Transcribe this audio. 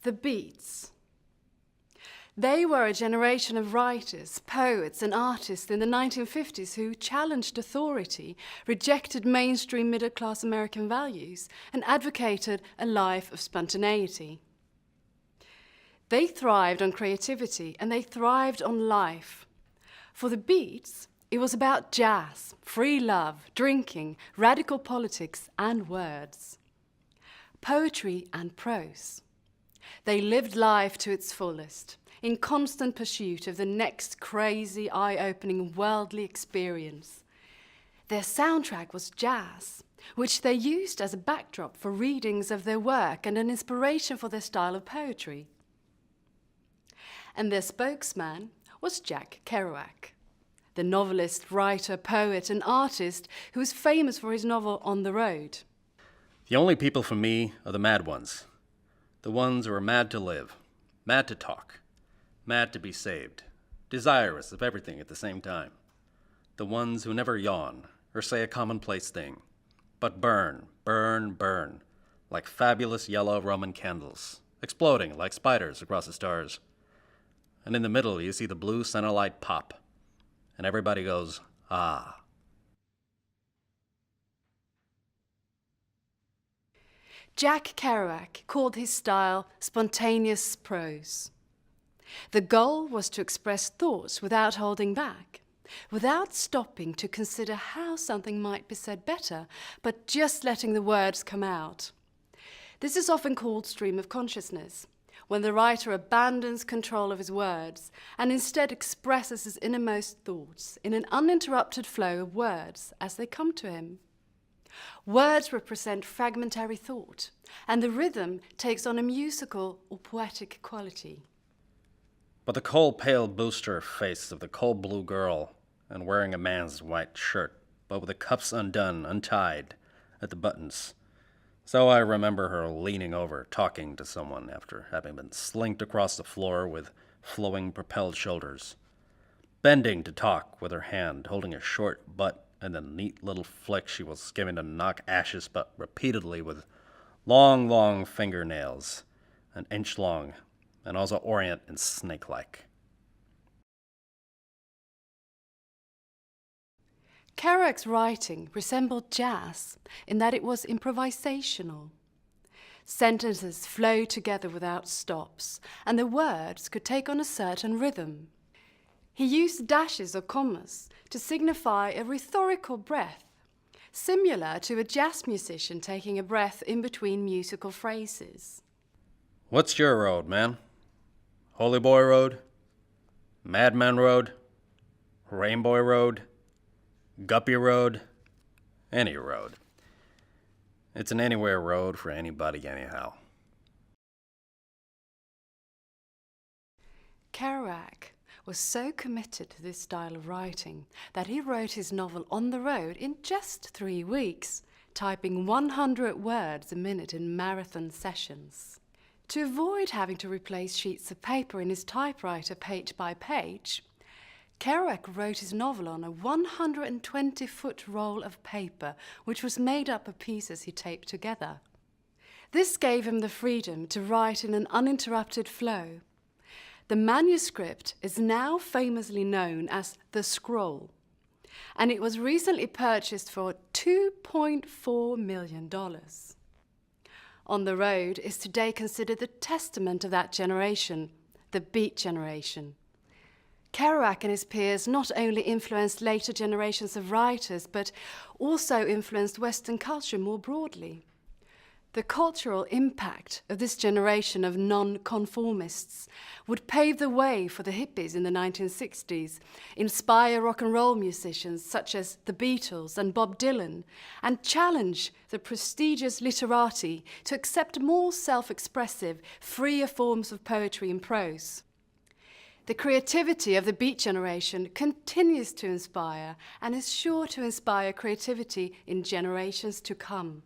The Beats. They were a generation of writers, poets and artists in the 1950s who challenged authority, rejected mainstream middle-class American values, and advocated a life of spontaneity. They thrived on creativity and they thrived on life. For the Beats, it was about jazz, free love, drinking, radical politics and words. Poetry and prose. They lived life to its fullest, in constant pursuit of the next crazy, eye-opening worldly experience. Their soundtrack was jazz, which they used as a backdrop for readings of their work and an inspiration for their style of poetry. And their spokesman was Jack Kerouac, the novelist, writer, poet and artist who was famous for his novel On the Road. The only people for me are the mad ones. The ones who are mad to live, mad to talk, mad to be saved, desirous of everything at the same time. The ones who never yawn or say a commonplace thing, but burn, burn, burn, like fabulous yellow Roman candles, exploding like spiders across the stars. And in the middle you see the blue center light pop, and everybody goes, ah. Jack Kerouac called his style spontaneous prose. The goal was to express thoughts without holding back, without stopping to consider how something might be said better, but just letting the words come out. This is often called stream of consciousness, when the writer abandons control of his words and instead expresses his innermost thoughts in an uninterrupted flow of words as they come to him. Words represent fragmentary thought, and the rhythm takes on a musical or poetic quality. But the cold, pale booster face of the cold blue girl, and wearing a man's white shirt, but with the cuffs undone, untied, at the buttons. So I remember her leaning over, talking to someone after having been slinked across the floor with flowing, propelled shoulders. Bending to talk with her hand, holding a short butt and the neat little flick she was giving to knock ashes but repeatedly with long, long fingernails, an inch long, and also orient and snake-like. Kerouac's writing resembled jazz in that it was improvisational. Sentences flowed together without stops, and the words could take on a certain rhythm. He used dashes or commas to signify a rhetorical breath, similar to a jazz musician taking a breath in between musical phrases. What's your road, man? Holy Boy Road? Madman Road? Rainbow Road? Guppy Road? Any road. It's an anywhere road for anybody anyhow. Kerouac was so committed to this style of writing that he wrote his novel On the Road in just 3 weeks, typing 100 words a minute in marathon sessions. To avoid having to replace sheets of paper in his typewriter page by page, Kerouac wrote his novel on a 120-foot roll of paper, which was made up of pieces he taped together. This gave him the freedom to write in an uninterrupted flow. The manuscript is now famously known as the Scroll, and it was recently purchased for $2.4 million. On the Road is today considered the testament of that generation, the Beat generation. Kerouac and his peers not only influenced later generations of writers, but also influenced Western culture more broadly. The cultural impact of this generation of non-conformists would pave the way for the hippies in the 1960s, inspire rock and roll musicians such as the Beatles and Bob Dylan, and challenge the prestigious literati to accept more self-expressive, freer forms of poetry and prose. The creativity of the Beat generation continues to inspire and is sure to inspire creativity in generations to come.